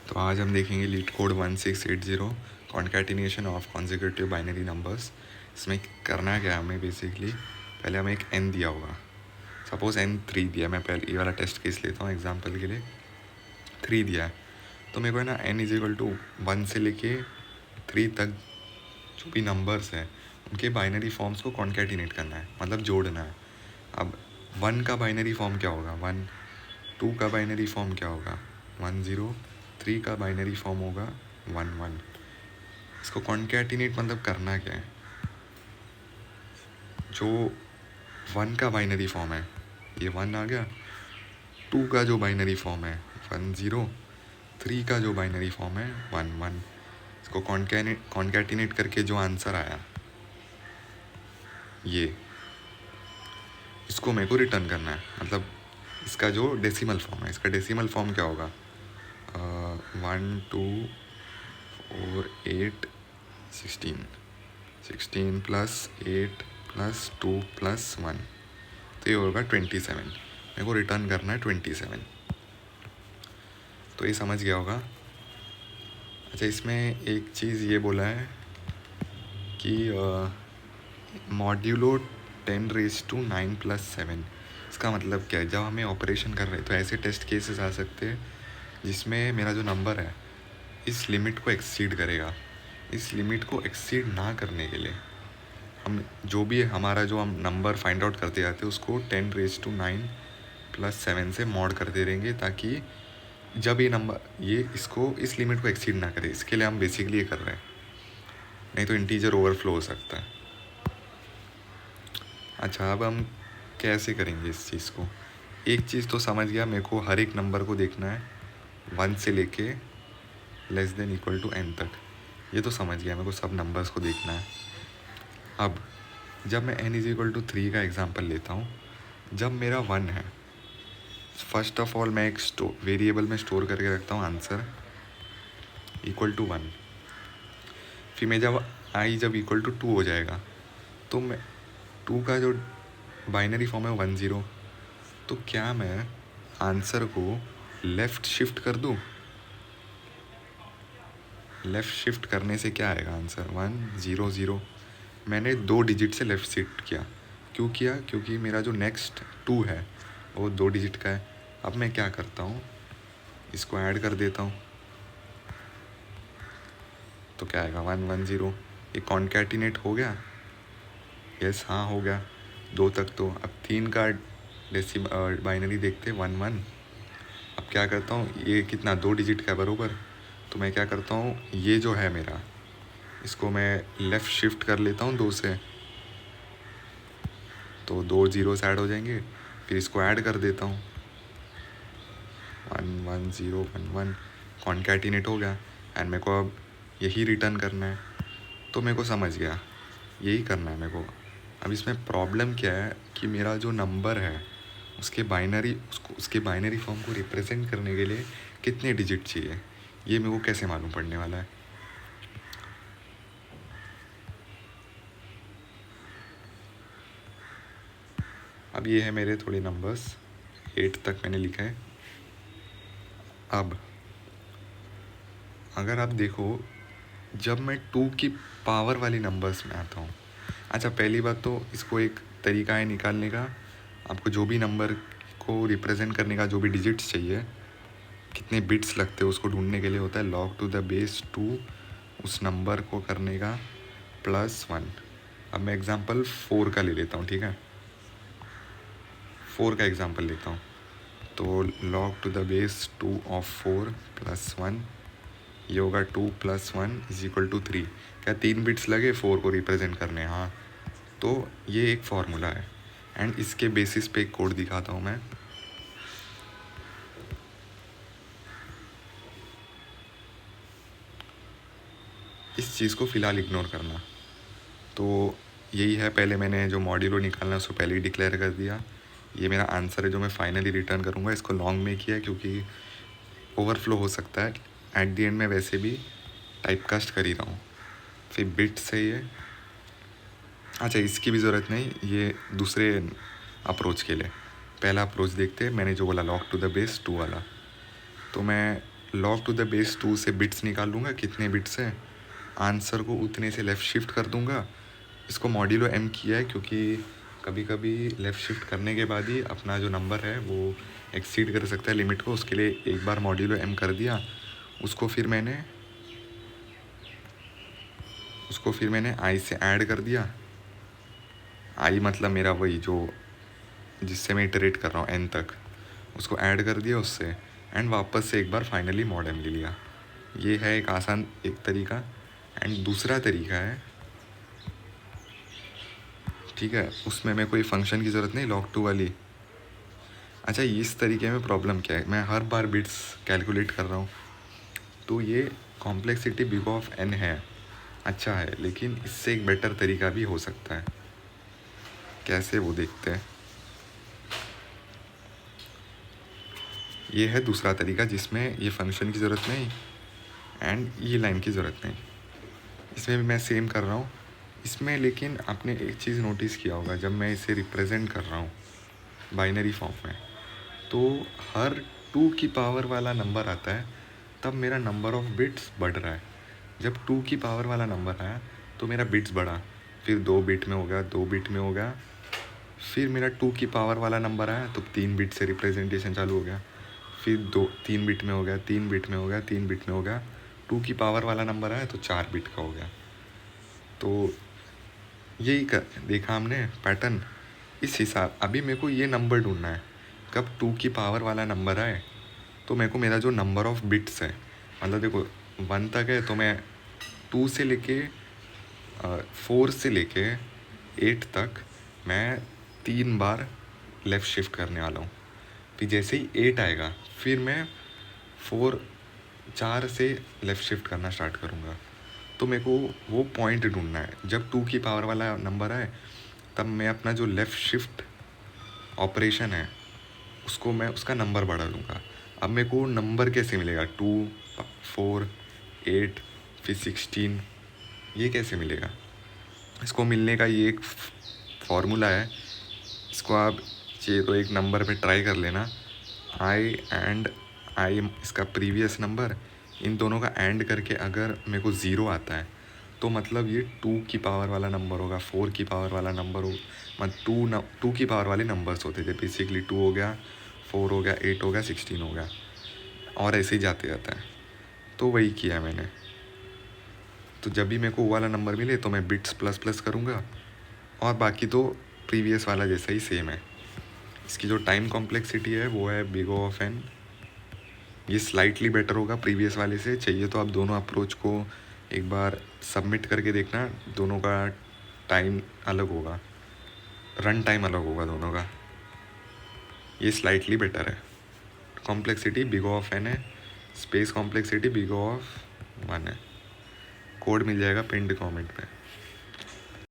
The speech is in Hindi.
तो आज हम देखेंगे leet code 1680 concatenation of consecutive binary numbers. इसमें करना क्या है हमें, बेसिकली पहले हमें एक n दिया होगा। सपोज़ n 3 दिया, मैं पहले ये वाला टेस्ट केस लेता हूँ एग्जांपल के लिए। 3 दिया है तो मेरे को है ना n इज इक्वल टू 1 से लेके 3 तक जो भी नंबर्स हैं उनके बाइनरी फॉर्म्स को कॉन्कैटिनेट करना है, मतलब जोड़ना है। अब 1 का बाइनरी फॉर्म क्या होगा 1, 2 का बाइनरी फॉर्म क्या होगा 1 0, 3 का बाइनरी फॉर्म होगा 1 1। इसको कॉन्कैटिनेट मतलब करना क्या है, जो 1 का बाइनरी फॉर्म है ये 1 आ गया, 2 का जो बाइनरी फॉर्म है 1 0, 3 का जो बाइनरी फॉर्म है 1 1। इसको कॉन्कैटिनेट करके जो आंसर आया ये, इसको मेरे को रिटर्न करना है। मतलब इसका जो डेसिमल फॉर्म है, इसका डेसिमल फॉर्म क्या होगा 1 2 4 8 16, 16 प्लस 8 प्लस 2 प्लस 1, तो ये होगा 27। मेरे को रिटर्न करना है 27। तो ये समझ गया होगा। अच्छा, इसमें एक चीज़ ये बोला है कि मॉड्यूलो 10⁻⁹ + 7। इसका मतलब क्या है, जब हमें ऑपरेशन कर रहे हैं तो ऐसे टेस्ट केसेस आ सकते हैं जिसमें मेरा जो नंबर है इस लिमिट को एक्सीड करेगा। इस लिमिट को एक्सीड ना करने के लिए हम जो भी हमारा जो हम नंबर फाइंड आउट करते जाते हैं उसको 10⁻⁹ + 7 से मॉड करते रहेंगे, ताकि जब ये नंबर ये इसको इस लिमिट को एक्सीड ना करे। इसके लिए हम बेसिकली ये कर रहे हैं, नहीं तो इंटीजर ओवरफ्लो हो सकता है। अच्छा, अब हम कैसे करेंगे इस चीज़ को। एक चीज़ तो समझ गया, मेरे को हर एक नंबर को देखना है 1 से लेके n तक। ये तो समझ गया, मेरे को सब नंबर्स को देखना है। अब जब मैं n = 3 का एग्जांपल लेता हूँ, जब मेरा 1 है, फर्स्ट ऑफ ऑल मैं एक वेरिएबल में स्टोर करके रखता हूँ आंसर = 1। फिर मैं जब जब =2 हो जाएगा तो मैं 2 का जो बाइनरी फॉर्म है 1 0, तो क्या मैं आंसर को लेफ़्ट शिफ्ट कर दूँ। लेफ़्ट शिफ्ट करने से क्या आएगा आंसर 1 0 0। मैंने 2 डिजिट से लेफ़्ट शिफ्ट किया। क्यों किया, क्योंकि मेरा जो नेक्स्ट 2 है वो 2 डिजिट का है। अब मैं क्या करता हूँ, इसको ऐड कर देता हूँ, तो क्या आएगा 1 1 0। ये कॉन्कैटिनेट हो गया, यस हाँ हो गया 2 तक। तो अब 3 का बाइनरी देखते 1 1। अब क्या करता हूँ, ये कितना 2 डिजिट का बरोबर, तो मैं क्या करता हूँ, ये जो है मेरा इसको मैं लेफ़्ट शिफ्ट कर लेता हूँ 2 से, तो 2 ज़ीरोस ऐड हो जाएंगे। फिर इसको ऐड कर देता हूँ 1 1 0 1 1, कॉन्कैटिनेट हो गया। एंड मेरे को अब यही रिटर्न करना है। तो मेरे को समझ गया, यही करना है मेरे को। अब इसमें प्रॉब्लम क्या है कि मेरा जो नंबर है उसके बाइनरी फॉर्म को रिप्रेजेंट करने के लिए कितने डिजिट चाहिए, ये मेरे को कैसे मालूम पड़ने वाला है। अब ये है मेरे थोड़े नंबर्स, 8 तक मैंने लिखा है। अब अगर आप देखो, जब मैं 2 की पावर वाली नंबर्स में आता हूँ, अच्छा पहली बात तो इसको एक तरीका है निकालने का। आपको जो भी नंबर को रिप्रेजेंट करने का जो भी डिजिट्स चाहिए, कितने बिट्स लगते हैं उसको ढूंढने के लिए होता है log⁴ उस नंबर को करने का +1। अब मैं एग्जांपल 4 का ले लेता हूँ, ठीक है 4 का एग्जांपल लेता हूँ। तो log⁴ ऑफ 4 +1, ये होगा 2 + 1 = 3। क्या 3 बिट्स लगे 4 को रिप्रेजेंट करने, हाँ। तो ये एक फार्मूला है एंड इसके बेसिस पे एक कोड दिखाता हूँ मैं। इस चीज़ को फ़िलहाल इग्नोर करना। तो यही है, पहले मैंने जो मॉड्यूलो निकालना है उसको पहले ही डिक्लेयर कर दिया। ये मेरा आंसर है जो मैं फाइनली रिटर्न करूँगा। इसको लॉन्ग में किया क्योंकि ओवरफ्लो हो सकता है। एट दी एंड में वैसे भी टाइपकास्ट कर ही रहा हूँ। फिर बिट्स है ये, अच्छा इसकी भी ज़रूरत नहीं, ये दूसरे अप्रोच के लिए। पहला अप्रोच देखते हैं, मैंने जो बोला log⁴ वाला। तो मैं log टू द बेस 2 से बिट्स निकाल लूँगा, कितने बिट्स हैं, आंसर को उतने से लेफ़्ट शिफ्ट कर दूँगा। इसको मॉड्यूलो एम किया है क्योंकि कभी कभी लेफ़्ट शिफ्ट करने के बाद ही अपना जो नंबर है वो एक्सीड कर सकता है लिमिट को, उसके लिए एक बार मॉड्यूलो एम कर दिया। उसको फिर मैंने आई से ऐड कर दिया। आई मतलब मेरा वही जो जिससे मैं इटरेट कर रहा हूँ एन तक, उसको ऐड कर दिया उससे, एंड वापस से एक बार फाइनली मॉड एम ले लिया। ये है एक आसान एक तरीका। एंड दूसरा तरीका है, ठीक है, उसमें मैं कोई फंक्शन की ज़रूरत नहीं, log 2 वाली। अच्छा, इस तरीके में प्रॉब्लम क्या है, मैं हर बार बिट्स कैलकुलेट कर रहा हूँ, तो ये कॉम्प्लेक्सिटी बिग ऑफ एन है, अच्छा है, लेकिन इससे एक बेटर तरीका भी हो सकता है। कैसे, वो देखते हैं। ये है दूसरा तरीका जिसमें ये फंक्शन की ज़रूरत नहीं एंड ये लाइन की ज़रूरत नहीं। इसमें भी मैं सेम कर रहा हूँ। इसमें लेकिन आपने एक चीज़ नोटिस किया होगा, जब मैं इसे रिप्रेजेंट कर रहा हूँ बाइनरी फॉर्म में, तो हर 2 की पावर वाला नंबर आता है तब मेरा नंबर ऑफ बिट्स बढ़ रहा है। जब 2 की पावर वाला नंबर आया तो मेरा बिट्स बढ़ा, फिर 2 बिट में हो गया, 2 बिट में हो गया, फिर मेरा 2 की पावर वाला नंबर आया तो 3 बिट से रिप्रेजेंटेशन चालू हो गया, फिर 3 बिट में हो गया, 3 बिट में हो गया, 3 बिट में हो गया, 2 की पावर वाला नंबर आया तो 4 बिट का हो गया। तो यही कर देखा हमने पैटर्न। इस हिसाब अभी मेरे को ये नंबर ढूंढना है, कब 2 की पावर वाला नंबर आए तो मेरे को मेरा जो नंबर ऑफ बिट्स है, मतलब देखो 1 तक है तो मैं 2 से लेके 4 से लेके 8 तक मैं 3 बार लेफ़्ट शिफ्ट करने वाला हूँ। फिर जैसे ही 8 आएगा फिर मैं 4 से लेफ़्ट शिफ्ट करना स्टार्ट करूँगा। तो मेरे को वो पॉइंट ढूंढना है, जब 2 की पावर वाला नंबर आए तब मैं अपना जो लेफ़्ट शिफ्ट ऑपरेशन है उसको मैं उसका नंबर बढ़ा दूँगा। अब मेरे को नंबर कैसे मिलेगा, 2, 4, 8 फिर 16, ये कैसे मिलेगा? इसको मिलने का ये एक फॉर्मूला है, इसको आप चाहिए तो एक नंबर पे ट्राई कर लेना। आई एंड आई इसका प्रीवियस नंबर, इन दोनों का एंड करके अगर मेरे को 0 आता है तो मतलब ये 2 की पावर वाला नंबर होगा, 4 की पावर वाला नंबर हो, मतलब 2 की पावर वाले नंबर्स होते थे बेसिकली। 2 हो गया, 4 हो गया, 8 हो गया, 16 हो गया, और ऐसे ही जाते जाता है। तो वही किया मैंने। तो जब भी मेरे को वो वाला नंबर मिले तो मैं बिट्स प्लस प्लस करूँगा, और बाकी तो प्रीवियस वाला जैसा ही सेम है। इसकी जो टाइम कॉम्प्लेक्सिटी है वो है बिग O ऑफ एन। ये स्लाइटली बेटर होगा प्रीवियस वाले से। चाहिए तो आप दोनों अप्रोच को एक बार सबमिट करके देखना, दोनों का टाइम अलग होगा, रन टाइम अलग होगा दोनों का। ये स्लाइटली बेटर है। Complexity big O of N है, space complexity big O of 1 है। कोड मिल जाएगा पिंड कमेंट में।